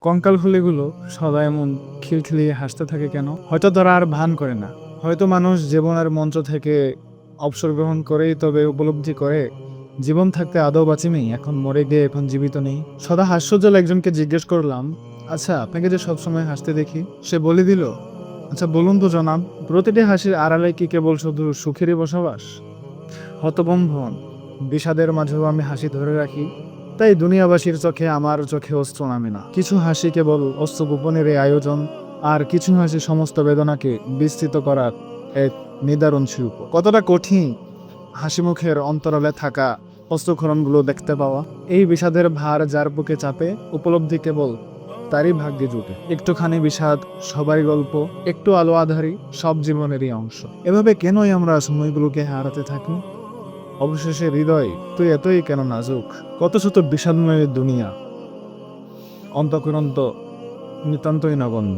কঙ্কালফুলিগুলো সদা এমন খিলখিলিয়ে হাসতে থাকে কেন? হয়তো তারা আর ভান করে না। হয়তো মানুষ জীবনের মঞ্চ থেকে অবসর গ্রহণ করেই তবে উপলব্ধি করে জীবন থাকতে আদৌ বাঁচিনি, এখন মরে গিয়ে এখন জীবিত নেই। সদা হাস্যজ্জ্বল একজনকে জিজ্ঞেস করলাম, আচ্ছা আপনাকে যে সবসময় হাসতে দেখি। সে বলে দিল, আচ্ছা বলুন তো জনাব, প্রতিটি হাসির আড়ালে কি কেবল শুধু সুখেরই বসবাস? হতবম্ব বিষাদের মাঝেও আমি হাসি ধরে রাখি, তাই দুনিয়াবাসীর চোখে আমার চোখে অস্ত্র নামে না। কিছু হাসি কেবল অস্ত্র গোপনের এই আয়োজন, আর কিছু হাসি সমস্ত বেদনাকে বিস্তৃত করার এক নিদারুণ শিল্প। কতটা কঠিন হাসি মুখের অন্তরালে থাকা অস্ত্রক্ষরণগুলো দেখতে পাওয়া। এই বিষাদের ভার যার বুকে চাপে, উপলব্ধি কেবল তারই ভাগ্যে জুটে। একটুখানি বিষাদ সবারই গল্প, একটু আলো আধারি সব জীবনেরই অংশ। এভাবে কেনই আমরা সময়গুলোকে হারাতে থাকি? অবশেষে হৃদয়, তুই এতই কেন নাজুক? কত শত বিষাদময় দুনিয়া, অন্তঃকরন্ত নিতান্তই নগণ্য।